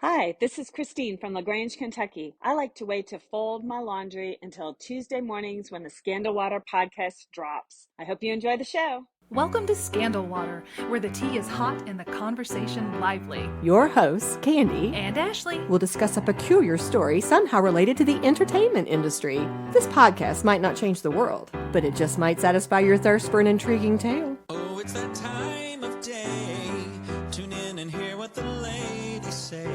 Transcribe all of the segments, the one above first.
Hi, this is Christine from LaGrange, Kentucky. I like to wait to fold my laundry until Tuesday mornings when the Scandal Water podcast drops. I hope you enjoy the show. Welcome to Scandal Water, where the tea is hot and the conversation lively. Your hosts, Candy and Ashley, will discuss a peculiar story somehow related to the entertainment industry. This podcast might not change the world, but it just might satisfy your thirst for an intriguing tale. Oh, it's that time of day. Tune in and hear what the ladies say.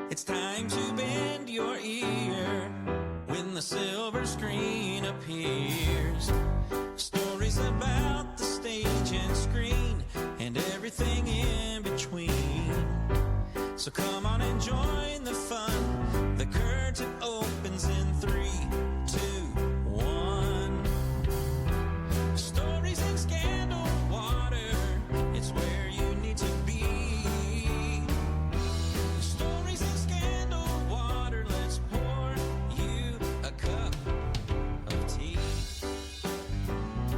It's time to bend your ear when the silver screen appears. Stories about the stage and screen and everything in between. So come on and join the fun. The curtain opens in 3, 2, 1. Stories in Scandal Water, it's where you need to be. Stories in Scandal Water, let's pour you a cup of tea.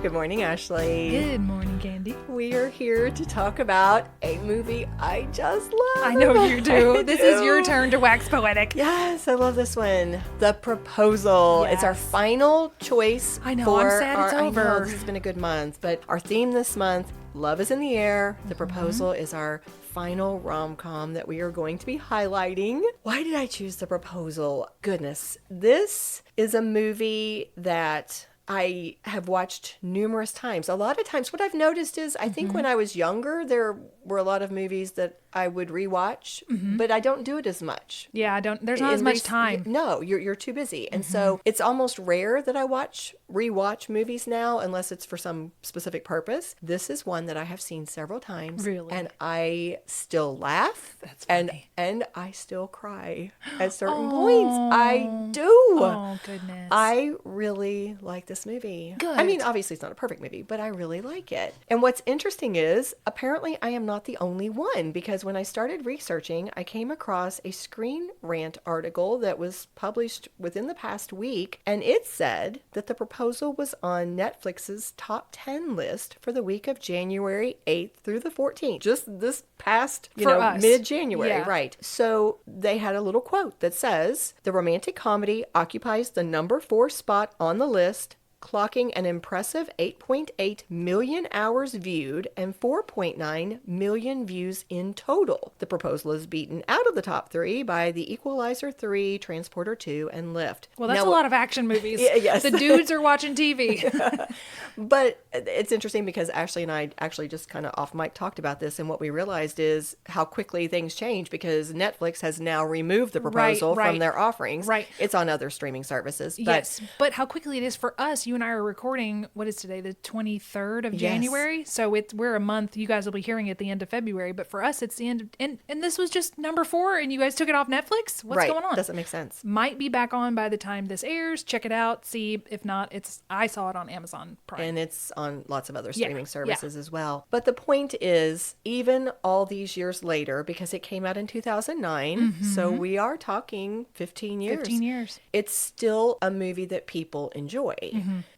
Good morning, Ashley. Good morning, Candy. We are here to talk about a movie I just love. I know you do. This is your turn to wax poetic. Yes, I love this one. The Proposal. Yes. It's our final choice. I know, for I'm sad it's over. I know, this has been a good month, but our theme this month, Love is in the Air. The Proposal is our final rom-com that we are going to be highlighting. Why did I choose The Proposal? Goodness, this is a movie that I have watched numerous times. A lot of times what I've noticed is I think when I was younger, there were a lot of movies that I would rewatch, but I don't do it as much. Yeah, there's not as much time. No, you're too busy. And so it's almost rare that I rewatch movies now unless it's for some specific purpose. This is one that I have seen several times. Really? And I still laugh. That's funny. And I still cry at certain points. I do. Oh, goodness. I really like this movie. Good. I mean, obviously it's not a perfect movie, but I really like it. And what's interesting is apparently I am not the only one, because when I started researching, I came across a Screen Rant article that was published within the past week, and it said that The Proposal was on Netflix's top 10 list for the week of January 8th through the 14th. Just this past, mid-January, Yeah. right? So they had a little quote that says, "The romantic comedy occupies the number 4 spot on the list, clocking an impressive 8.8 million hours viewed and 4.9 million views in total. The Proposal is beaten out of the top 3 by The Equalizer 3, Transporter 2, and Lift." Well, that's Now, a lot of action movies. Yes. The dudes are watching TV. But it's interesting because Ashley and I actually just kind of off mic talked about this, and what we realized is how quickly things change because Netflix has now removed The Proposal Right. from their offerings. Right. It's on other streaming services. But Yes, but how quickly it is for us. You and I are recording, what is today, the 23rd of January? So we're a month. You guys will be hearing it at the end of February, but for us, it's the end. And this was just number 4, and you guys took it off Netflix? What's going on? Doesn't make sense. Might be back on by the time this airs. Check it out. See, if not, I saw it on Amazon Prime. And it's on lots of other streaming Yeah. services as well. But the point is, even all these years later, because it came out in 2009, so we are talking 15 years. 15 years. It's still a movie that people enjoy.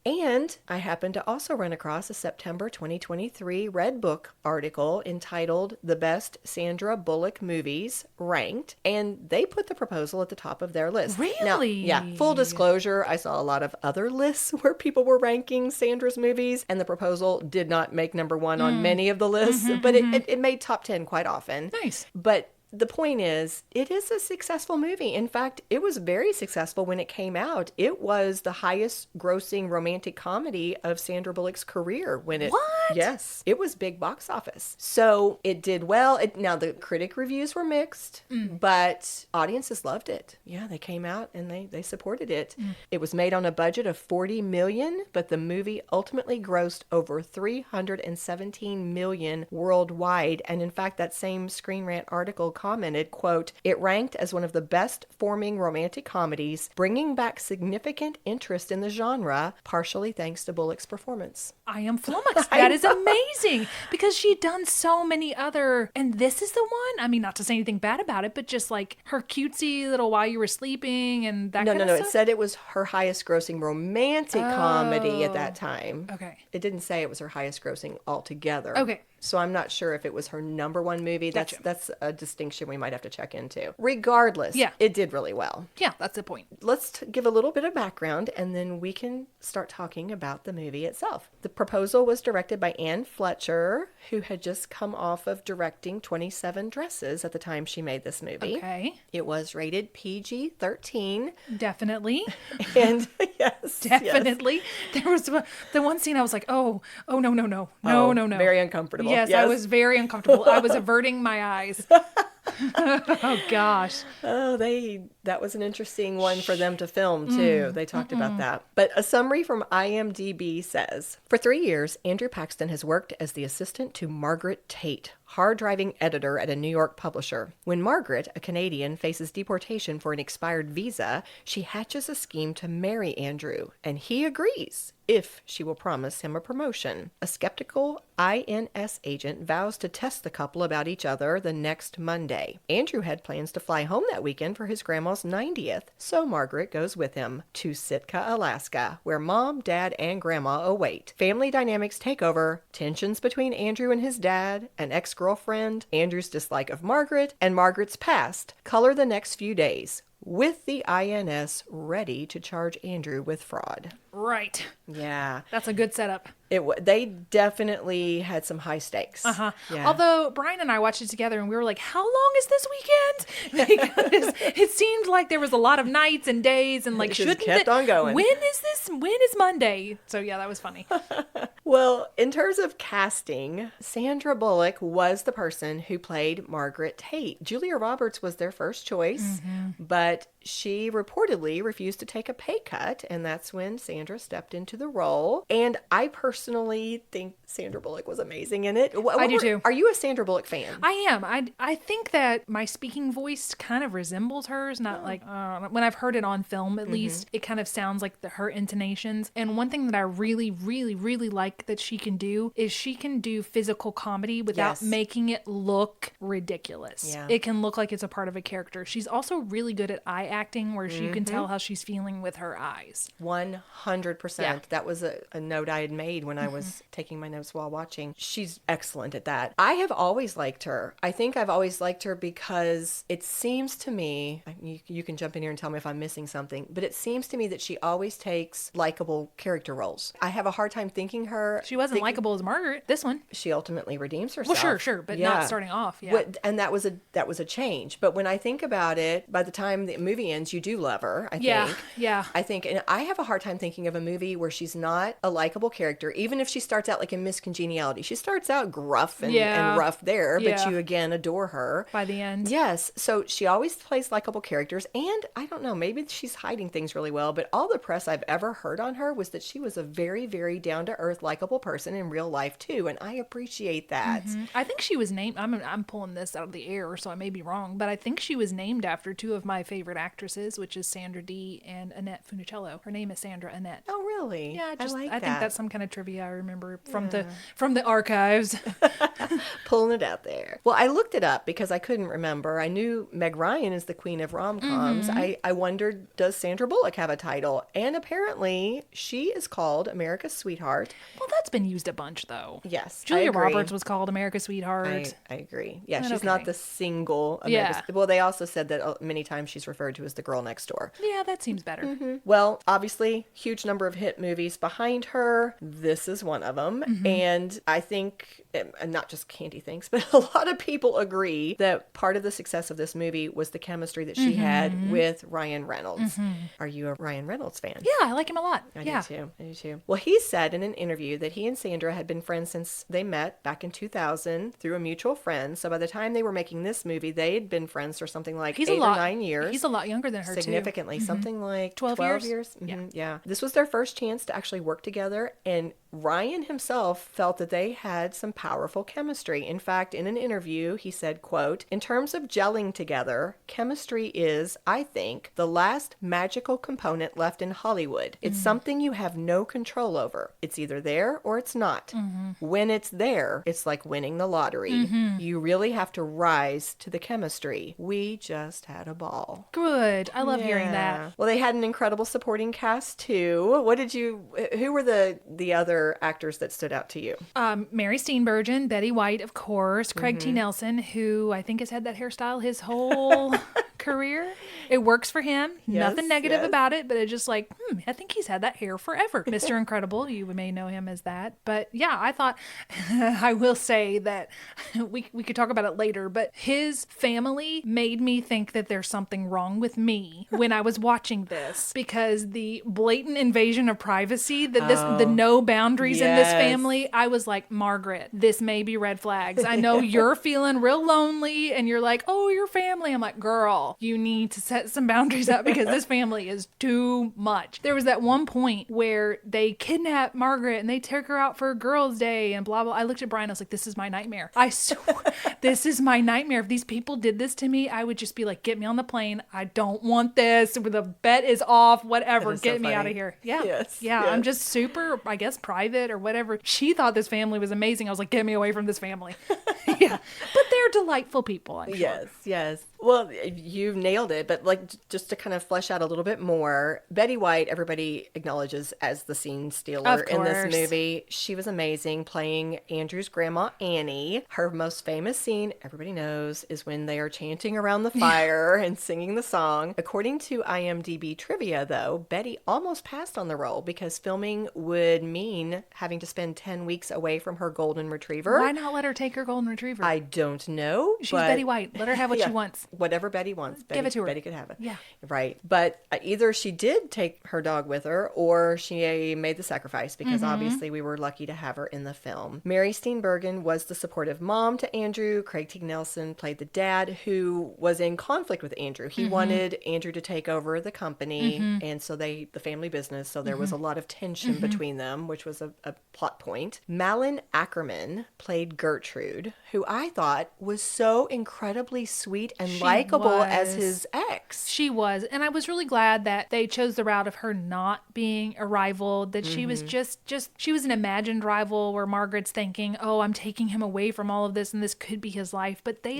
And I happened to also run across a September 2023 Redbook article entitled "The Best Sandra Bullock Movies Ranked," and they put The Proposal at the top of their list. Now, Really? yeah, full disclosure, I saw a lot of other lists where people were ranking Sandra's movies, and The Proposal did not make number 1 on many of the lists, but it made top 10 quite often. Nice. But the point is, it is a successful movie. In fact, it was very successful when it came out. It was the highest grossing romantic comedy of Sandra Bullock's career when it... What? Yes. It was big box office. So it did well. Now, the critic reviews were mixed, but audiences loved it. Yeah, they came out and they supported it. It was made on a budget of $40 million, but the movie ultimately grossed over $317 million worldwide. And in fact, that same Screen Rant article commented, quote, "It ranked as one of the best forming romantic comedies, bringing back significant interest in the genre, partially thanks to Bullock's performance." I am flummoxed. That is amazing because she'd done so many other, and this is the one. I mean, not to say anything bad about it, but just like her cutesy little While You Were Sleeping and that kind of No. stuff. It said it was her highest grossing romantic comedy at that time. Okay. It didn't say it was her highest grossing altogether. Okay. So I'm not sure if it was her number one movie. Gotcha. That's a distinction we might have to check into. Regardless, Yeah. it did really well. Yeah, that's the point. Let's give a little bit of background, and then we can start talking about the movie itself. The proposal was directed by Anne Fletcher, who had just come off of directing 27 Dresses at the time she made this movie. Okay. It was rated PG-13. Definitely. And yes. Definitely. There was the one scene I was like, no. Very uncomfortable. Yes, I was very uncomfortable. I was averting my eyes. Oh gosh. Oh, that was an interesting one for them to film too. They talked about that. But a summary from IMDb says, for 3 years, Andrew Paxton has worked as the assistant to Margaret Tate, hard-driving editor at a New York publisher. When Margaret, a Canadian, faces deportation for an expired visa, she hatches a scheme to marry Andrew, and he agrees if she will promise him a promotion. A skeptical INS agent vows to test the couple about each other the next Monday. Andrew had plans to fly home that weekend for his grandma's 90th, so Margaret goes with him to Sitka, Alaska, where Mom, Dad, and Grandma await. Family dynamics take over, tensions between Andrew and his dad, an ex-girlfriend, Andrew's dislike of Margaret, and Margaret's past color the next few days, with the INS ready to charge Andrew with fraud. Right. Yeah. That's a good setup. They definitely had some high stakes. Uh-huh. Yeah. Although Brian and I watched it together and we were like, how long is this weekend? Because it seemed like there was a lot of nights and days and like, It just shouldn't kept on going. When is this? When is Monday? So yeah, that was funny. Well, in terms of casting, Sandra Bullock was the person who played Margaret Tate. Julia Roberts was their first choice, but she reportedly refused to take a pay cut, and that's when Sandra stepped into the role. And I personally think Sandra Bullock was amazing in it. I do too. Are you a Sandra Bullock fan? I am. I think that my speaking voice kind of resembles hers. Not like when I've heard it on film, at least it kind of sounds like her intonations. And one thing that I really, really, really like that she can do is she can do physical comedy without making it look ridiculous. Yeah. It can look like it's a part of a character. She's also really good at eye acting, where you can tell how she's feeling with her eyes. 100%. Yeah. That was a note I had made when I was taking my notes while watching. She's excellent at that. I have always liked her. I think I've always liked her because it seems to me, you can jump in here and tell me if I'm missing something, but it seems to me that she always takes likable character roles. I have a hard time thinking her. She wasn't likable as Margaret. This one. She ultimately redeems herself. Well, sure, but not starting off. Yeah. And that was a change. But when I think about it, by the time the movie ends, you do love her, I think. Yeah. I think, and I have a hard time thinking of a movie where she's not a likable character, even if she starts out like in Miss Congeniality. She starts out gruff and rough there, but you again adore her. By the end. Yes. So she always plays likable characters. And I don't know, maybe she's hiding things really well, but all the press I've ever heard on her was that she was a very, very down-to-earth, likable person in real life too. And I appreciate that. I think she was named, I'm pulling this out of the air, so I may be wrong, but I think she was named after two of my favorite actresses, which is Sandra Dee and Annette Funicello. Her name is Sandra Annette. Oh, really? Yeah, I like I that. think that's some kind of trivia I remember from the archives. Pulling it out there. Well, I looked it up because I couldn't remember. I knew Meg Ryan is the queen of rom-coms. I wondered, does Sandra Bullock have a title? And apparently she is called America's Sweetheart. Well, that's been used a bunch, though. Yes, Julia I agree. Roberts was called America's Sweetheart. I agree. Yeah, But she's okay. not the single America's. Yeah. Well, they also said that many times she's referred to as the girl next door. Yeah, that seems better. Well, obviously, huge number of hit movies behind her. This is one of them. And I think, and not just Candy thinks, but a lot of people agree that part of the success of this movie was the chemistry that she had with Ryan Reynolds. Are you a Ryan Reynolds fan? Yeah, I like him a lot. I do too. Well, he said in an interview that he and Sandra had been friends since they met back in 2000 through a mutual friend. So by the time they were making this movie, they had been friends for something like 8 or 9 years. He's a lot younger than her, Significantly, something like 12 years. Yeah. Yeah. This was their first chance to actually work together, and Ryan himself felt that they had some powerful chemistry. In fact, in an interview, he said, quote, "In terms of gelling together, chemistry is, I think, the last magical component left in Hollywood. It's something you have no control over. It's either there or it's not. When it's there, it's like winning the lottery. You really have to rise to the chemistry. We just had a ball." Good. good. I love hearing that. Well, they had an incredible supporting cast too. Who were the other actors that stood out to you? Mary Steenburgen, Betty White, of course, Craig T. Nelson, who I think has had that hairstyle his whole career. It works for him. Nothing negative about it, but it's just like, I think he's had that hair forever. Mr. Incredible, you may know him as that. But yeah, I thought, I will say that we could talk about it later, but his family made me think that there's something wrong with me when I was watching this, because the blatant invasion of privacy, the no boundaries in this family, I was like, Margaret, this may be red flags. I know you're feeling real lonely and you're like, oh, your family. I'm like, girl, you need to set some boundaries up because this family is too much. There was that one point where they kidnap Margaret and they take her out for Girls' Day and blah, blah. I looked at Brian, I was like, this is my nightmare. I swear, this is my nightmare. If these people did this to me, I would just be like, get me on the plane. I don't want this. The bet is off, whatever. Get me out of here. Yeah. Yes. I'm just super, I guess, private or whatever. She thought this family was amazing. I was like, get me away from this family. Yeah. But they're delightful people, I'm sure. Yes. Well, you nailed it, but like just to kind of flesh out a little bit more, Betty White, everybody acknowledges as the scene stealer in this movie. She was amazing playing Andrew's grandma, Annie. Her most famous scene, everybody knows, is when they are chanting around the fire and singing the song. According to IMDb trivia, though, Betty almost passed on the role because filming would mean having to spend 10 weeks away from her golden retriever. Why not let her take her golden retriever? I don't know. She's Betty White. Let her have what she wants. Whatever Betty wants. Give it to her. Betty could have it. Yeah. Right. But either she did take her dog with her or she made the sacrifice because obviously we were lucky to have her in the film. Mary Steenburgen was the supportive mom to Andrew. Craig T. Nelson played the dad who was in conflict with Andrew. He wanted Andrew to take over the company and so the family business. So there was a lot of tension between them, which was a plot point. Malin Ackerman played Gertrude, who I thought was so incredibly sweet and likable as his ex. She was. And I was really glad that they chose the route of her not being a rival, that she was just she was an imagined rival where Margaret's thinking, oh, I'm taking him away from all of this and this could be his life. But they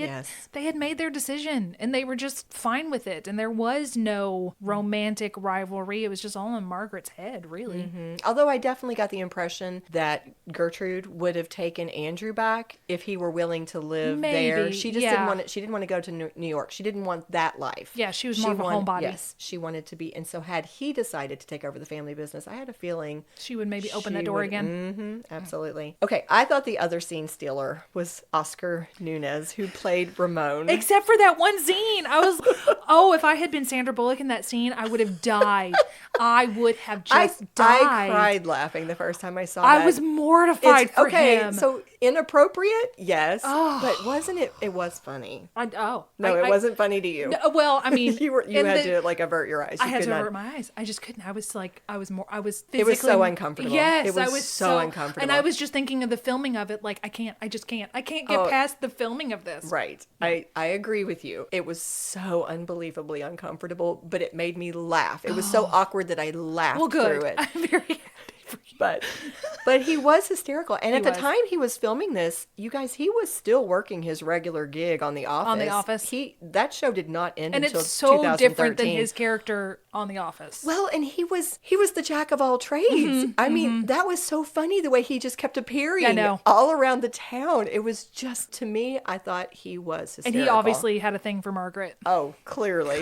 had made their decision and they were just fine with it. And there was no romantic rivalry. It was just all in Margaret's head, really. Although I definitely got the impression that Gertrude would have taken Andrew back if he were willing to live there. She just didn't want to go to New York. She didn't want that life. Yeah, she was more of a homebody. Yes, she wanted to be. And so had he decided to take over the family business, I had a feeling she would maybe open that door again. Absolutely. Okay, I thought the other scene stealer was Oscar Nunez, who played Ramon. Except for that one scene. I was, if I had been Sandra Bullock in that scene, I would have died. I would have just died. I cried laughing the first time I saw that. I was mortified for him. So inappropriate? Yes. But wasn't it? It was funny. No, it wasn't funny to you. No, well, I mean, you had to like avert your eyes. I had to avert my eyes. I just couldn't. I was physically. It was so uncomfortable. Yes, it was so uncomfortable. And I was just thinking of the filming of it. Like I just can't get past the filming of this. Right. I agree with you. It was so unbelievably uncomfortable, but it made me laugh. It was so awkward that I laughed through it. I'm very happy. But he was hysterical. And at the time he was filming this, you guys, he was still working his regular gig on The Office. That show did not end until 2013. And it's so different than his character on The Office. Well, and he was the jack of all trades. I mean, that was so funny the way he just kept appearing all around the town. It was just, to me, I thought he was hysterical. And he obviously had a thing for Margaret. Oh, clearly.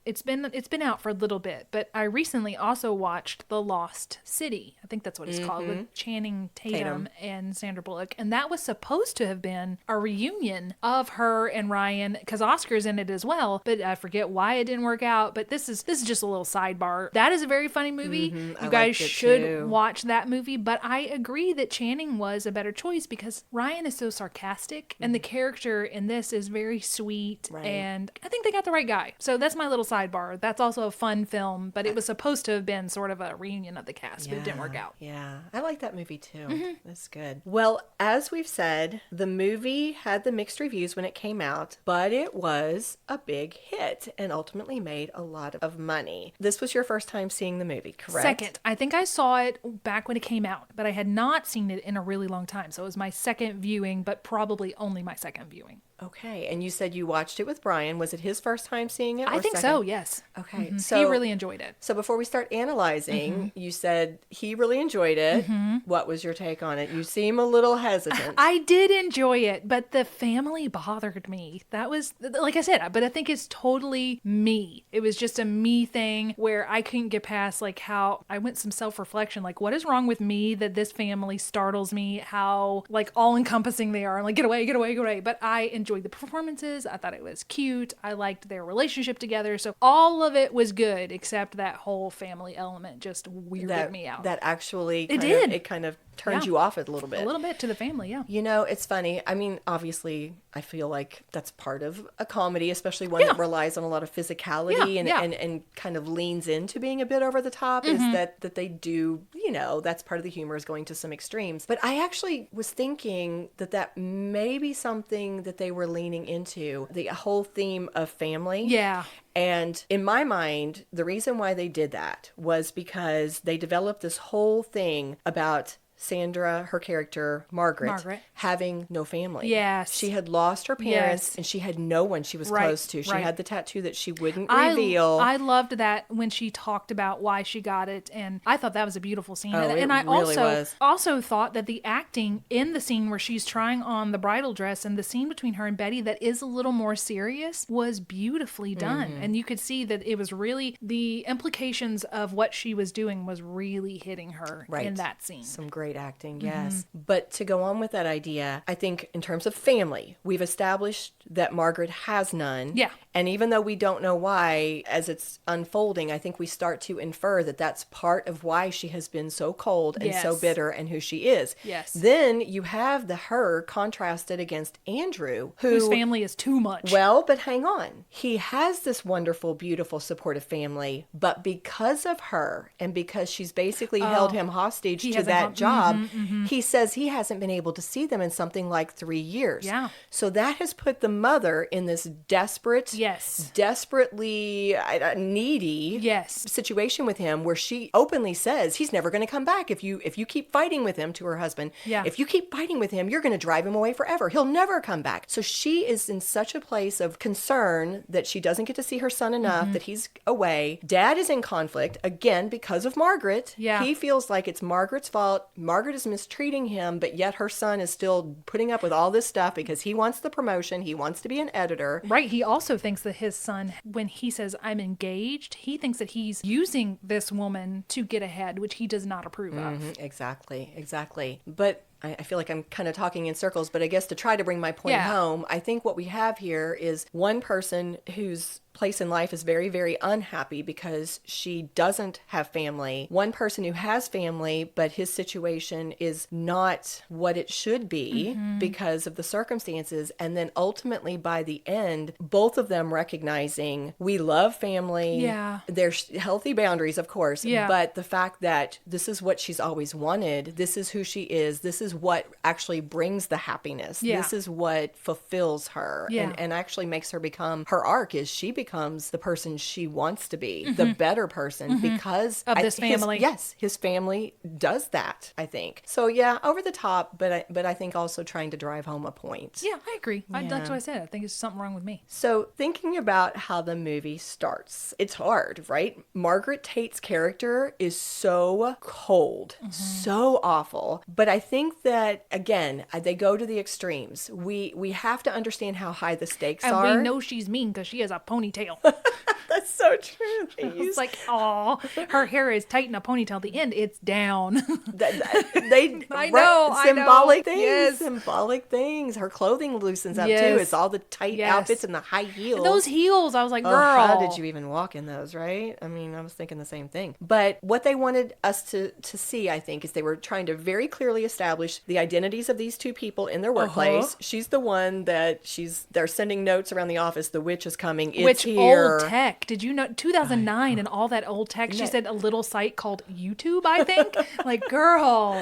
It's been out for a little bit, but I recently also watched The Lost City. I think that's what it's called, with Channing Tatum and Sandra Bullock. And that was supposed to have been a reunion of her and Ryan, because Oscar's in it as well, but I forget why it didn't work out. But this is just a little sidebar. That is a very funny movie. You guys should watch that movie. But I agree that Channing was a better choice because Ryan is so sarcastic and the character in this is very sweet. Right. And I think they got the right guy. So that's my little sidebar. That's also a fun film, but it was supposed to have been sort of a reunion of the cast, but it didn't work out. Yeah, I like that movie too. That's good. Well, as we've said, the movie had the mixed reviews when it came out, but it was a big hit and ultimately made a lot of money. This was your first time seeing the movie, correct? Second. I think I saw it back when it came out, but I had not seen it in a really long time. So it was my second viewing, but probably only my second viewing. Okay. And you said you watched it with Brian. Was it his first time seeing it? I or think second? so, yes. Okay. Mhm. So He really enjoyed it. So before we start analyzing, you said he really enjoyed it. What was your take on it? You seem a little hesitant. I did enjoy it, but the family bothered me. That was, like I said, but I think it's totally me. It was just a me thing where I couldn't get past like how I went some self-reflection, like what is wrong with me that this family startles me, how like all-encompassing they are. I'm like, get away, get away, get away. But I enjoyed the performances. I thought it was cute. I liked their relationship together. So all of it was good, except that whole family element just weirded me out. That actually It kind of turned Yeah. you off a little bit. A little bit to the family, yeah. You know, it's funny. I mean, obviously, I feel like that's part of a comedy, especially one that relies on a lot of physicality and kind of leans into being a bit over the top, is that they do, you know, that's part of the humor is going to some extremes. But I actually was thinking that may be something that they were leaning into, the whole theme of family. Yeah. And in my mind, the reason why they did that was because they developed this whole thing about Sandra, her character, Margaret, having no family. Yes. She had lost her parents and she had no one she was close to. She had the tattoo that she wouldn't reveal. I loved that when she talked about why she got it, and I thought that was a beautiful scene. Oh, and I really was. also thought that the acting in the scene where she's trying on the bridal dress and the scene between her and Betty that is a little more serious was beautifully done. And you could see that it was really, the implications of what she was doing was really hitting her in that scene. Some great acting, yes. But to go on with that idea, I think in terms of family, we've established that Margaret has none. Yeah. And even though we don't know why, as it's unfolding, I think we start to infer that that's part of why she has been so cold and so bitter and who she is. Yes. Then you have her contrasted against Andrew, whose family is too much. Well, but hang on. He has this wonderful, beautiful, supportive family, but because of her and because she's basically held him hostage to that job, he says he hasn't been able to see them in something like 3 years. Yeah. So that has put the mother in this desperately needy situation with him, where she openly says he's never going to come back if you keep fighting with him, to her husband. Yeah. If you keep fighting with him, you're going to drive him away forever. He'll never come back. So she is in such a place of concern that she doesn't get to see her son enough, that he's away. Dad is in conflict, again, because of Margaret. Yeah. He feels like it's Margaret's fault. Margaret is mistreating him, but yet her son is still putting up with all this stuff because he wants the promotion. He wants to be an editor. Right. He also thinks that his son, when he says, I'm engaged, he thinks that he's using this woman to get ahead, which he does not approve of. Exactly. But I feel like I'm kind of talking in circles, but I guess to try to bring my point home, I think what we have here is one person whose place in life is very, very unhappy because she doesn't have family. One person who has family, but his situation is not what it should be because of the circumstances. And then ultimately by the end, both of them recognizing we love family. Yeah. There's healthy boundaries, of course, Yeah. but the fact that this is what she's always wanted, this is who she is, this is what actually brings the happiness. Yeah. This is what fulfills her and actually makes her become, her arc is she becomes the person she wants to be, the better person because of this family. His family does that, I think. So yeah, over the top, but I think also trying to drive home a point. Yeah, I agree. That's what I said. I think it's something wrong with me. So thinking about how the movie starts, it's hard, right? Margaret Tate's character is so cold, so awful. But I think that, again, they go to the extremes. We have to understand how high the stakes And are. we know she's mean because she has a ponytail. That's so true. It's like, oh, her hair is tight in a ponytail. At the end, it's down. They I know, symbolic things. Yes. Symbolic things. Her clothing loosens up too. Yes. It's all the tight outfits and the high heels. Those heels, I was like, girl. Oh, how did you even walk in those, right? I mean, I was thinking the same thing. But what they wanted us to see, I think, is they were trying to very clearly establish the identities of these two people in their workplace. She's the one that they're sending notes around the office. The witch is coming. It's here. Old tech. Did you know 2009 and all that old tech? She said a little site called YouTube, I think. Like, girl.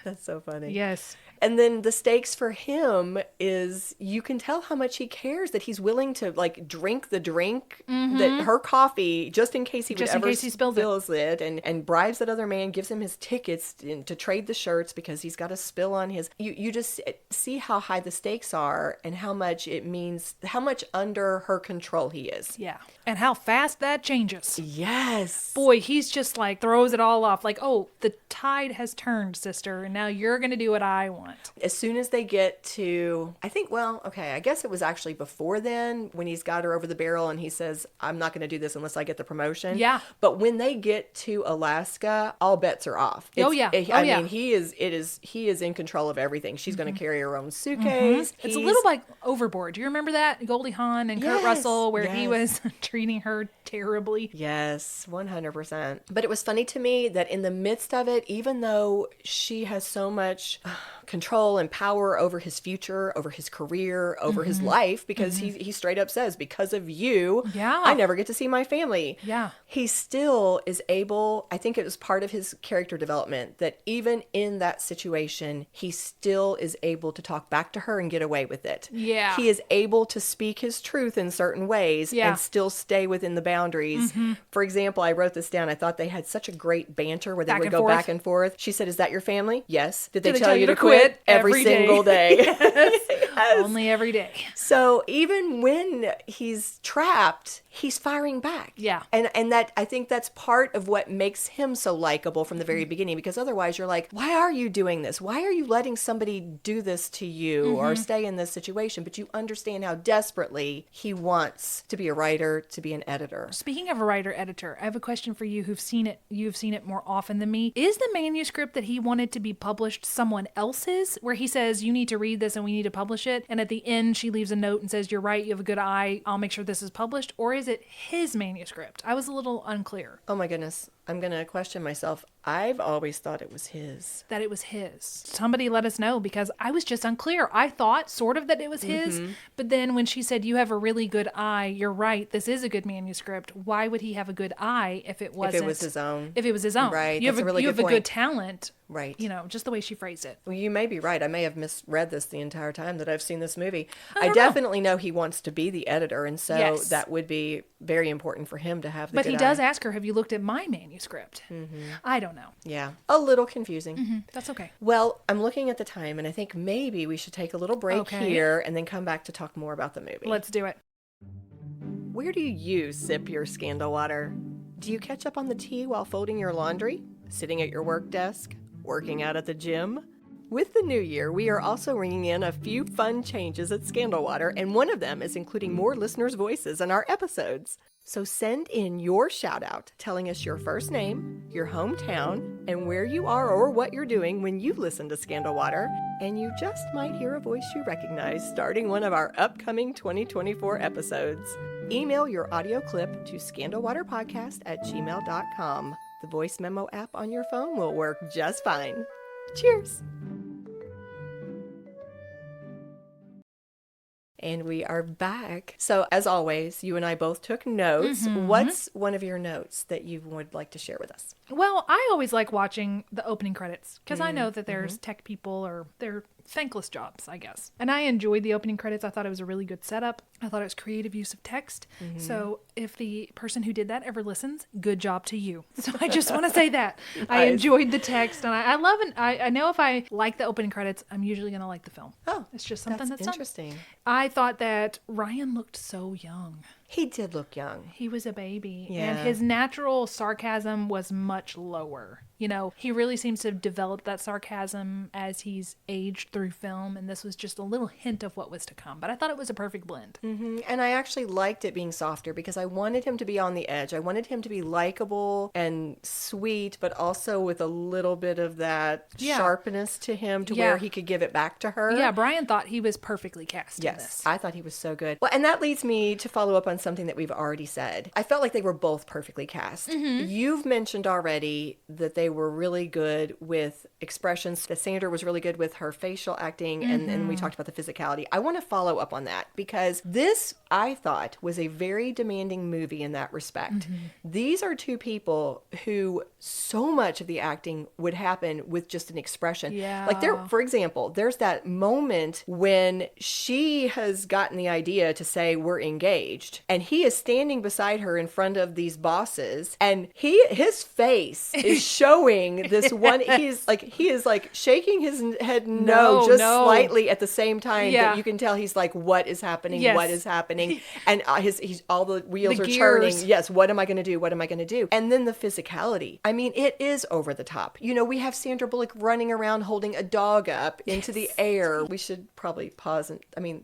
That's so funny. Yes. And then the stakes for him is you can tell how much he cares, that he's willing to like drink the drink, that her coffee, just in case he would ever spills it, and bribes that other man, gives him his tickets to trade the shirts because he's got a spill on his. You just see how high the stakes are and how much it means, how much under her control he is. Yeah. And how fast that changes. Yes. Boy, he's just like throws it all off. Like, oh, the tide has turned, sister, and now you're going to do what I want. As soon as they get to, I think, well, okay, I guess it was actually before then when he's got her over the barrel and he says, I'm not going to do this unless I get the promotion. Yeah. But when they get to Alaska, all bets are off. I mean, he is in control of everything. She's going to carry her own suitcase. It's a little like Overboard. Do you remember that? Goldie Hawn and Kurt Russell, where he was treating her terribly. Yes, 100%. But it was funny to me that in the midst of it, even though she has so much control and power over his future, over his career, over his life, because he straight up says, because of you, I never get to see my family. Yeah. He still is able, I think it was part of his character development, that even in that situation, he still is able to talk back to her and get away with it. Yeah. He is able to speak his truth in certain ways and still stay within the boundaries. For example, I wrote this down. I thought they had such a great banter where they would go back and forth. She said, is that your family? Yes. Did they tell you to quit every single day? Yes. Only every day. So even when he's trapped, he's firing back. Yeah. And that, I think that's part of what makes him so likable from the very beginning, because otherwise you're like, why are you doing this? Why are you letting somebody do this to you or stay in this situation? But you understand how desperately he wants to be a writer, to be an editor. Speaking of a writer-editor, I have a question for you who've seen it. You've seen it more often than me. Is the manuscript that he wanted to be published someone else's, where he says, you need to read this and we need to publish it, and at the end she leaves a note and says, you're right, you have a good eye, I'll make sure this is published? Or is it his manuscript? I was a little unclear. Oh my goodness. I'm going to question myself. I've always thought it was his. That it was his. Somebody let us know, because I was just unclear. I thought sort of that it was his, but then when she said, you have a really good eye, you're right, this is a good manuscript. Why would he have a good eye if it wasn't? If it was his own. If it was his own. Right. You That's have a really you good have point. a good talent. Right. You know, just the way she phrased it. Well, you may be right. I may have misread this the entire time that I've seen this movie. I definitely know he wants to be the editor, and so that would be very important for him to have the But good he eye. does ask her, have you looked at my manuscript? I don't know. Yeah. A little confusing. That's okay. Well, I'm looking at the time, and I think maybe we should take a little break here and then come back to talk more about the movie. Let's do it. Where do you sip your Scandal water? Do you catch up on the tea while folding your laundry? Sitting at your work desk? Working out at the gym? With the new year, we are also ringing in a few fun changes at Scandal Water, and one of them is including more listeners' voices in our episodes. So send in your shout out telling us your first name, your hometown, and where you are or what you're doing when you listen to Scandal Water, and you just might hear a voice you recognize starting one of our upcoming 2024 episodes. Email your audio clip to ScandalWaterPodcast@gmail.com. The voice memo app on your phone will work just fine. Cheers! And we are back. So as always, you and I both took notes. What's one of your notes that you would like to share with us? Well, I always like watching the opening credits, because I know that there's tech people, or they're thankless jobs, I guess. And I enjoyed the opening credits. I thought it was a really good setup. I thought it was creative use of text. So if the person who did that ever listens, good job to you. So I just want to say that. I enjoyed the text, and I love it. I know if I like the opening credits, I'm usually going to like the film. Oh, it's just something that's interesting. I thought that Ryan looked so young. He did look young. He was a baby. Yeah. And his natural sarcasm was much lower. You know, he really seems to have developed that sarcasm as he's aged through film, and this was just a little hint of what was to come. But I thought it was a perfect blend. And I actually liked it being softer because I wanted him to be on the edge. I wanted him to be likable and sweet, but also with a little bit of that sharpness to him to where he could give it back to her. Yeah, Brian thought he was perfectly cast in this. I thought he was so good. Well, and that leads me to follow up on something that we've already said. I felt like they were both perfectly cast. You've mentioned already that they were really good with expressions, that Sandra was really good with her facial acting, and we talked about the physicality. I want to follow up on that because this, I thought, was a very demanding movie in that respect. These are two people who so much of the acting would happen with just an expression. Yeah. Like there, for example, there's that moment when she has gotten the idea to say we're engaged, and he is standing beside her in front of these bosses, and his face is showing this one. He is like shaking his head no, just slightly at the same time that you can tell he's like, what is happening? Yes. What is happening? And he's all the wheels The are gears. turning. Yes, what am I going to do? What am I going to do? And then the physicality. I mean, it is over the top. You know, we have Sandra Bullock running around holding a dog up into the air. We should probably pause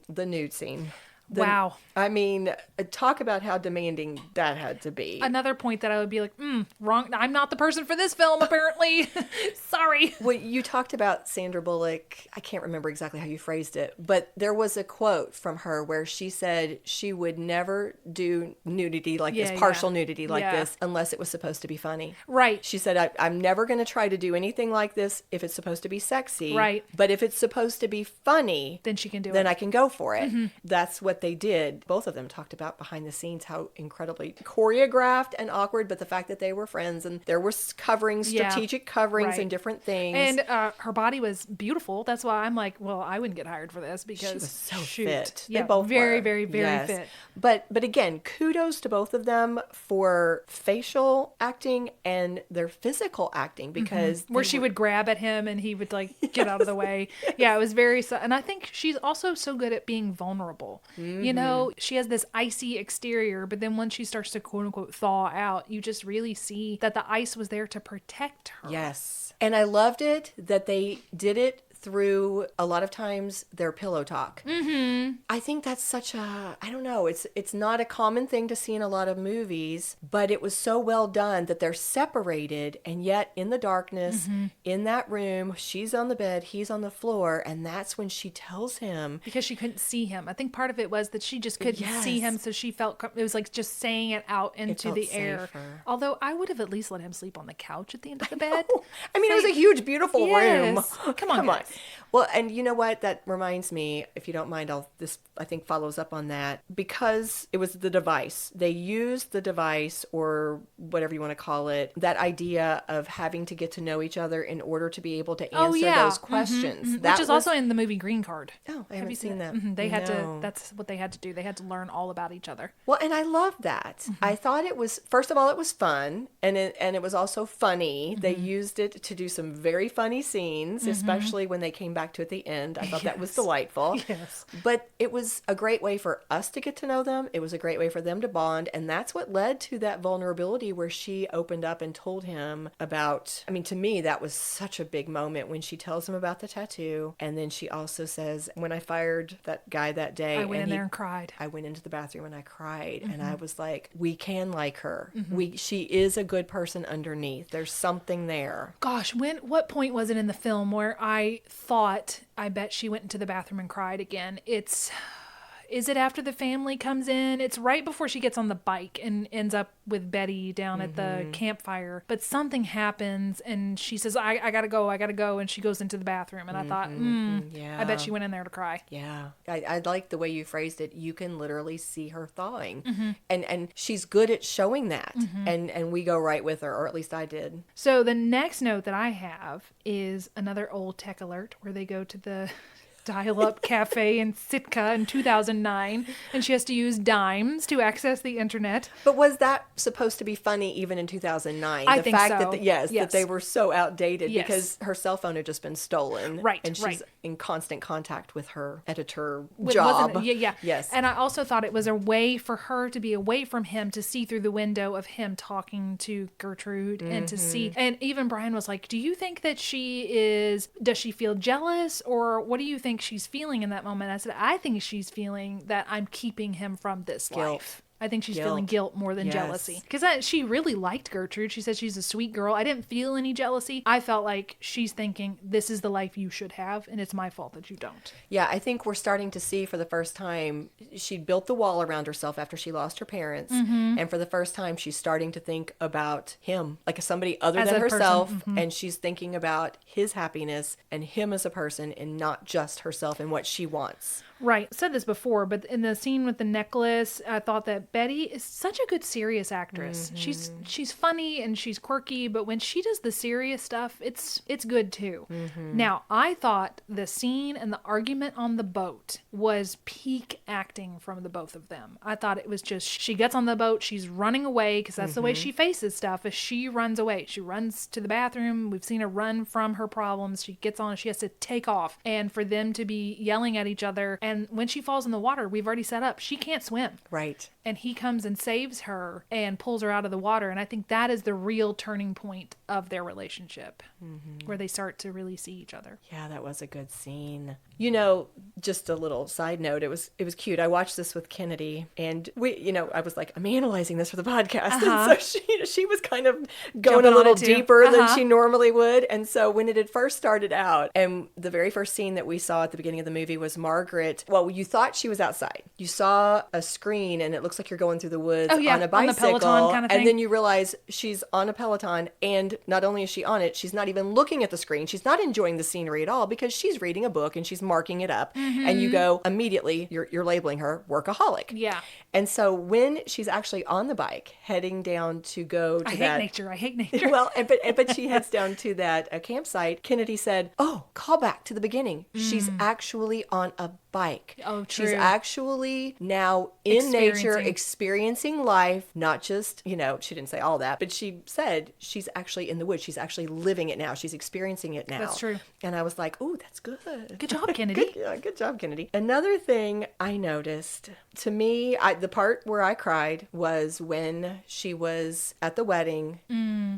the nude scene. Wow. I mean, talk about how demanding that had to be. Another point that I would be like, wrong. I'm not the person for this film, apparently. Sorry. Well, you talked about Sandra Bullock. I can't remember exactly how you phrased it, but there was a quote from her where she said she would never do nudity like this, partial nudity like this, unless it was supposed to be funny. Right. She said, I'm never going to try to do anything like this if it's supposed to be sexy. Right. But if it's supposed to be funny, Then she can do it. then I can go for it. That's what they did. Both of them talked about behind the scenes how incredibly choreographed and awkward, but the fact that they were friends and there was coverings, strategic coverings and different things. And her body was beautiful. That's why I'm like, well, I wouldn't get hired for this because she was so fit. Yeah, They both very, were. very, very Yes. fit. But again, kudos to both of them for facial acting and their physical acting because Where she would grab at him and he would like get out of the way. Yeah, it was very, and I think she's also so good at being vulnerable. You know, she has this icy exterior, but then once she starts to quote unquote thaw out, you just really see that the ice was there to protect her. Yes. And I loved it that they did it through a lot of times their pillow talk. I think that's such a, I don't know, it's not a common thing to see in a lot of movies, but it was so well done that they're separated and yet in the darkness, in that room, she's on the bed, he's on the floor, and that's when she tells him. Because she couldn't see him. I think part of it was that she just couldn't see him, so she felt, it was like just saying it out into the air. Safer. Although I would have at least let him sleep on the couch at the end of the bed. I mean, it was a huge, beautiful room. Yes. Come on, guys. Well, and you know what? That reminds me, if you don't mind, this I think follows up on that. Because it was the device. They used the device, or whatever you want to call it, that idea of having to get to know each other in order to be able to answer those questions. Which is also in the movie Green Card. Oh, I haven't seen that. They had to, that's what they had to do. They had to learn all about each other. Well, and I love that. I thought it was, first of all, it was fun, and it was also funny. They used it to do some very funny scenes, especially when they came back to at the end. I thought that was delightful. Yes. But it was a great way for us to get to know them. It was a great way for them to bond, and that's what led to that vulnerability where she opened up and told him about, I mean, to me, that was such a big moment when she tells him about the tattoo, and then she also says, when I fired that guy that day, I went in there and cried. I went into the bathroom and I cried, and I was like, we can like her. She is a good person underneath. There's something there. Gosh, what point was it in the film where I thought, I bet she went into the bathroom and cried again? Is it after the family comes in? It's right before she gets on the bike and ends up with Betty down at the campfire. But something happens and she says, I gotta go. And she goes into the bathroom. And I thought, I bet she went in there to cry. Yeah. I like the way you phrased it. You can literally see her thawing. And she's good at showing that. And we go right with her, or at least I did. So the next note that I have is another old tech alert where they go to the dial-up cafe in Sitka in 2009, and she has to use dimes to access the internet. But was that supposed to be funny even in 2009? I the think fact so. that that they were so outdated because her cell phone had just been stolen. Right, and she's right. in constant contact with her editor Wasn't job. it? Yeah. Yes. And I also thought it was a way for her to be away from him, to see through the window of him talking to Gertrude and to see. And even Brian was like, do you think that does she feel jealous, or what do you think she's feeling in that moment? I said, I think she's feeling that I'm keeping him from this life. I think she's Guilt. feeling guilt more than Yes. jealousy. Because she really liked Gertrude. She said she's a sweet girl. I didn't feel any jealousy. I felt like she's thinking, this is the life you should have, and it's my fault that you don't. Yeah, I think we're starting to see for the first time, she'd built the wall around herself after she lost her parents. And for the first time, she's starting to think about him, like somebody other As than a person. herself. And she's thinking about his happiness and him as a person and not just herself and what she wants. Right. Said this before, but in the scene with the necklace, I thought that Betty is such a good serious actress. She's funny and she's quirky, but when she does the serious stuff, it's good too. Now, I thought the scene and the argument on the boat was peak acting from the both of them. I thought it was just, she gets on the boat, she's running away, because that's the way she faces stuff, is she runs away. She runs to the bathroom. We've seen her run from her problems. She gets on, she has to take off. And for them to be yelling at each other, and when she falls in the water, we've already set up, she can't swim. Right. And he comes and saves her and pulls her out of the water. And I think that is the real turning point of their relationship, where they start to really see each other. Yeah, that was a good scene. You know, just a little side note, it was cute. I watched this with Kennedy, and I was like, I'm analyzing this for the podcast. And so she was kind of going Jumping a little on it too. deeper than she normally would. And so when it had first started out, and the very first scene that we saw at the beginning of the movie was Margaret. Well, you thought she was outside. You saw a screen, and it looks like you're going through the woods on a bicycle. On the Peloton kind of thing. And then you realize she's on a Peloton, and not only is she on it, she's not even looking at the screen. She's not enjoying the scenery at all, because she's reading a book and she's marking it up. And you go immediately, you're labeling her workaholic. Yeah. And so when she's actually on the bike heading down to go to I that... hate nature. Well, but she heads down to that campsite. Kennedy said, oh, call back to the beginning. She's actually on a bike. Oh, true. She's actually now in nature, experiencing life, not just, she didn't say all that, but she said she's actually in the woods. She's actually living it now. She's experiencing it now. That's true. And I was like, oh, that's good. Good job, Kennedy. Good job, Kennedy. Another thing I noticed, to me, the part where I cried was when she was at the wedding.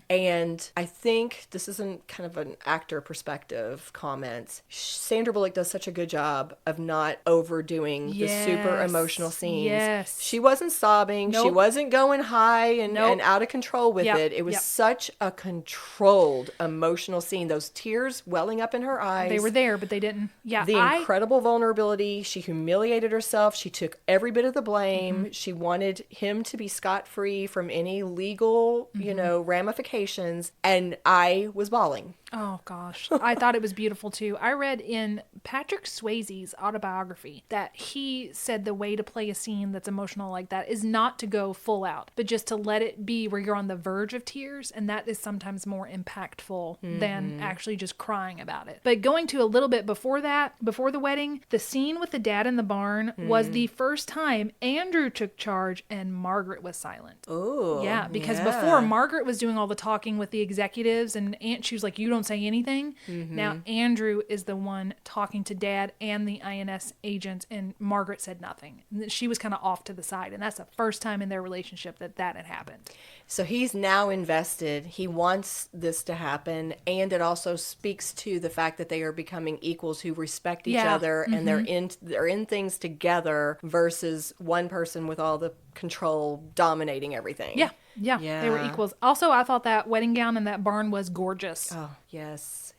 And I think this isn't kind of an actor perspective comment. Sandra Bullock does such a good job of not overdoing the super emotional scenes. Yes. She wasn't sobbing. Nope. She wasn't going high and out of control with it. It was such a controlled emotional scene. Those tears welling up in her eyes. They were there, but they didn't. Yeah. The incredible vulnerability. She humiliated herself. She took every bit of the blame. She wanted him to be scot-free from any legal, ramifications. And I was bawling. Oh, gosh. I thought it was beautiful, too. I read in Patrick Swayze's autobiography that he said the way to play a scene that's emotional like that is not to go full out, but just to let it be where you're on the verge of tears, and that is sometimes more impactful than actually just crying about it. But going to a little bit before that, before the wedding, the scene with the dad in the barn was the first time Andrew took charge and Margaret was silent. Oh, yeah, because before Margaret was doing all the talking with the executives, and she was like, you don't say anything. Now Andrew is the one talking to Dad and the INS agent, and Margaret said nothing. She was kind of off to the side, and that's the first time in their relationship that had happened. So he's now invested. He wants this to happen, and it also speaks to the fact that they are becoming equals who respect each other, and they're in things together versus one person with all the control dominating everything. Yeah, they were equals. Also, I thought that wedding gown in that barn was gorgeous. Oh, yes.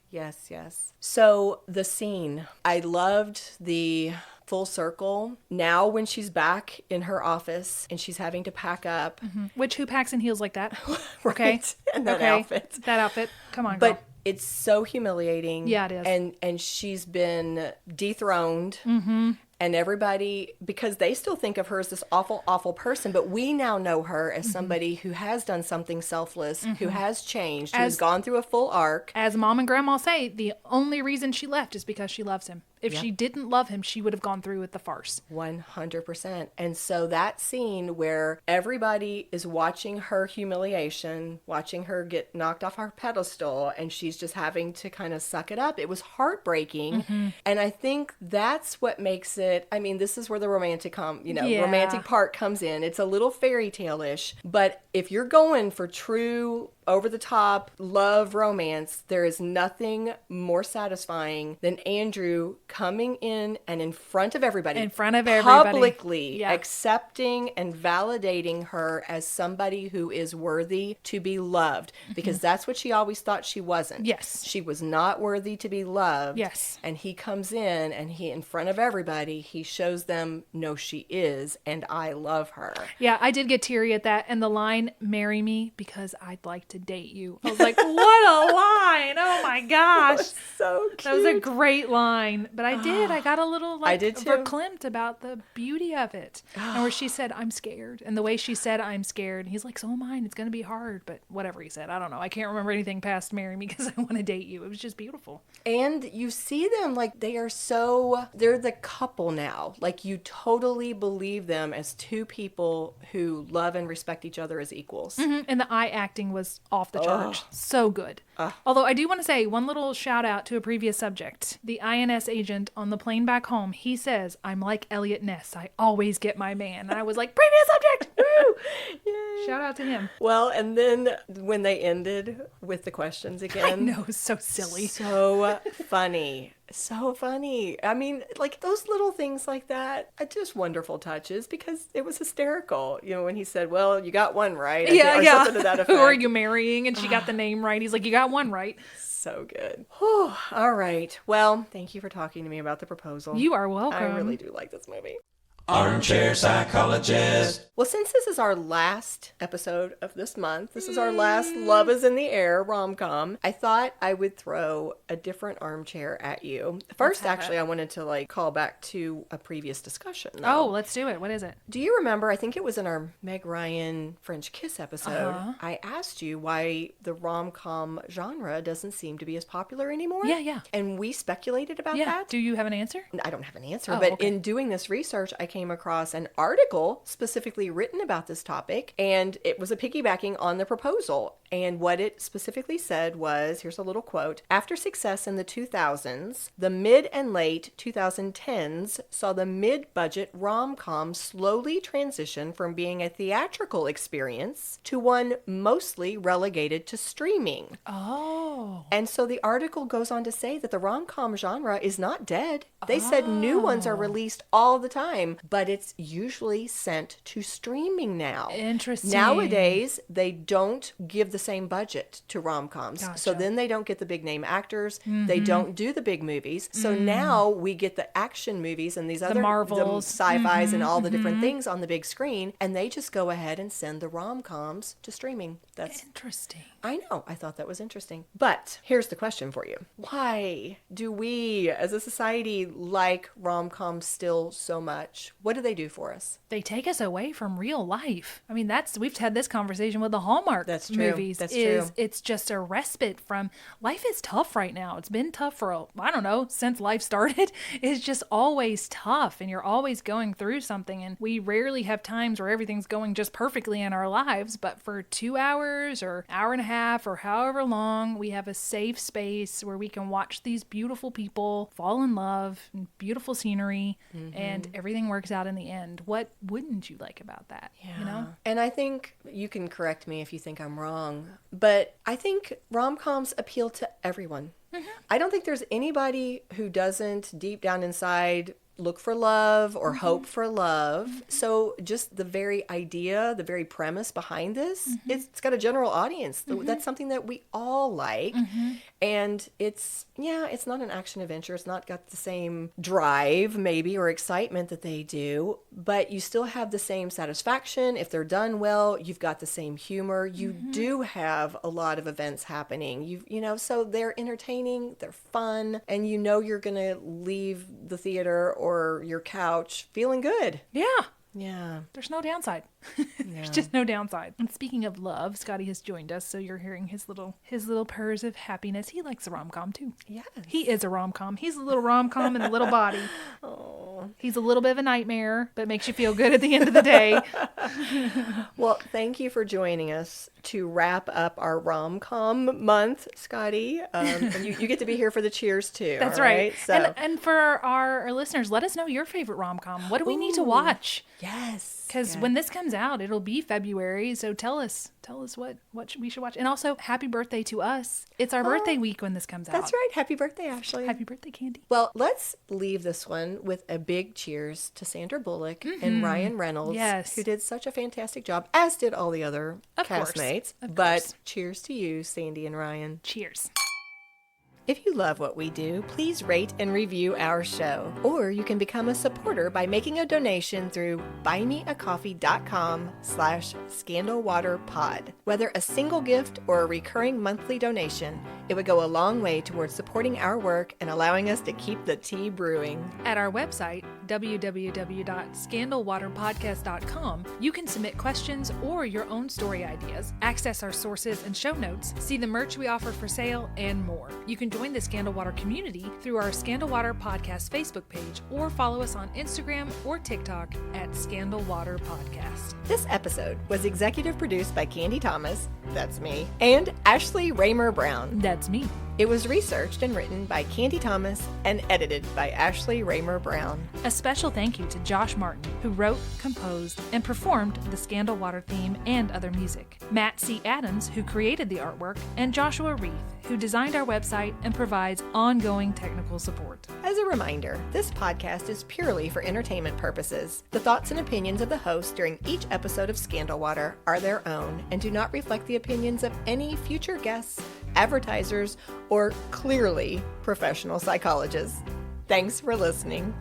So the scene, I loved the full circle. Now when she's back in her office and she's having to pack up. Which, who packs in heels like that? Right. Okay. And that outfit. That outfit. Come on, girl. But it's so humiliating. Yeah, it is. And she's been dethroned. And everybody, because they still think of her as this awful, awful person, but we now know her as somebody who has done something selfless, who has changed, who has gone through a full arc. As Mom and Grandma say, the only reason she left is because she loves him. If she didn't love him, she would have gone through with the farce. 100%. And so that scene where everybody is watching her humiliation, watching her get knocked off her pedestal, and she's just having to kind of suck it up. It was heartbreaking. And I think that's what makes it, I mean, this is where the romantic romantic part comes in. It's a little fairy tale-ish, but if you're going for true over-the-top love romance, there is nothing more satisfying than Andrew coming in and in front of everybody, publicly accepting and validating her as somebody who is worthy to be loved, because that's what she always thought she wasn't. Yes. She was not worthy to be loved. Yes. And he comes in and he, in front of everybody, he shows them, no, she is, and I love her. Yeah, I did get teary at that. And the line, marry me because I'd like to date you. I was like, what a line. Oh my gosh. So cute. That was a great line. But I did. I got a little I did too. verklempt about the beauty of it. And where she said, I'm scared. And the way she said, I'm scared. He's like, so am I. It's going to be hard. But whatever he said, I don't know. I can't remember anything past marry me because I want to date you. It was just beautiful. And you see them like they're the couple now. Like you totally believe them as two people who love and respect each other as equals. And the eye acting was off the charts. So good. Although I do want to say one little shout out to a previous subject. The INS agent on the plane back home, he says, I'm like Elliot Ness. I always get my man. And I was like, previous subject. Woo! Yay. Shout out to him. Well, and then when they ended with the questions again. I know, it was so silly. So funny. So funny. I mean, like those little things like that are just wonderful touches because it was hysterical. You know, when he said, well, you got one right. Or something to that effect. Who are you marrying? And she got the name right. He's like, you got one right. So good. Whew. All right. Well, thank you for talking to me about The Proposal. You are welcome. I really do like this movie. Armchair Psychologist. Well, since this is our last episode of this month, this is our last Love is in the Air rom-com, I thought I would throw a different armchair at you. First, actually, I wanted to call back to a previous discussion, though. Oh, let's do it. What is it? Do you remember, I think it was in our Meg Ryan French Kiss episode, I asked you why the rom-com genre doesn't seem to be as popular anymore? Yeah. And we speculated about that. Do you have an answer? I don't have an answer, but in doing this research, I came across an article specifically written about this topic, and it was a piggybacking on The Proposal. And what it specifically said was, here's a little quote, after success in the 2000s, the mid and late 2010s saw the mid-budget rom-com slowly transition from being a theatrical experience to one mostly relegated to streaming. Oh. And so the article goes on to say that the rom-com genre is not dead. They said new ones are released all the time, but it's usually sent to streaming now. Interesting. Nowadays, they don't give the same budget to rom-coms. Gotcha. So then they don't get the big name actors. They don't do the big movies. So now we get the action movies and these other Marvels, the sci-fis and all the different things on the big screen, and they just go ahead and send the rom-coms to streaming. That's interesting. I know. I thought that was interesting. But here's the question for you. Why do we as a society like rom-coms still so much? What do they do for us? They take us away from real life. I mean, we've had this conversation with the Hallmark movies. That's true. It's just a respite from life is tough right now. It's been tough for, since life started. It's just always tough and you're always going through something. And we rarely have times where everything's going just perfectly in our lives. But for 2 hours or hour and a half or however long, we have a safe space where we can watch these beautiful people fall in love and beautiful scenery and everything works out in the end. What wouldn't you like about that? Yeah. You know? And I think you can correct me if you think I'm wrong, but I think rom-coms appeal to everyone. I don't think there's anybody who doesn't deep down inside look for love or hope for love. So just the very idea, the very premise behind this, it's got a general audience. That's something that we all like. And it's not an action adventure. It's not got the same drive maybe or excitement that they do, but you still have the same satisfaction. If they're done well, you've got the same humor. You do have a lot of events happening. So they're entertaining, they're fun, and you're going to leave the theater or your couch feeling good. Yeah. There's no downside. There's just no downside. And speaking of love, Scotty has joined us, so you're hearing his little purrs of happiness. He likes a rom-com too. Yes. He is a rom-com. He's a little rom-com in a little body. Oh. He's a little bit of a nightmare, but makes you feel good at the end of the day. Well, thank you for joining us to wrap up our rom-com month, Scotty. And you get to be here for the cheers too. That's right. So. And for our listeners, let us know your favorite rom-com. What do we need to watch? Yes. Because when this comes out, it'll be February. So tell us what we should watch. And also, happy birthday to us. It's our birthday week when this comes out. That's right. Happy birthday, Ashley. Happy birthday, Candy. Well, let's leave this one with a big cheers to Sandra Bullock and Ryan Reynolds, Yes. who did such a fantastic job, as did all the other Of course. castmates. Of But course. cheers to you, Sandy and Ryan. Cheers. If you love what we do, please rate and review our show. Or you can become a supporter by making a donation through buymeacoffee.com/ScandalWaterPod. Whether a single gift or a recurring monthly donation, it would go a long way towards supporting our work and allowing us to keep the tea brewing. At our website, www.ScandalWaterPodcast.com, you can submit questions or your own story ideas, access our sources and show notes, see the merch we offer for sale, and more. You can join the Scandal Water community through our Scandal Water Podcast Facebook page or follow us on Instagram or TikTok at Scandal Water Podcast. This episode was executive produced by Candy Thomas, that's me, and Ashley Raymer Brown. That's me. It was researched and written by Candy Thomas and edited by Ashley Raymer Brown. A special thank you to Josh Martin, who wrote, composed, and performed the Scandal Water theme and other music, Matt C. Adams, who created the artwork, and Joshua Reith, who designed our website and provides ongoing technical support. As a reminder, this podcast is purely for entertainment purposes. The thoughts and opinions of the host during each episode of Scandal Water are their own and do not reflect the opinions of any future guests, advertisers, or clearly professional psychologists. Thanks for listening.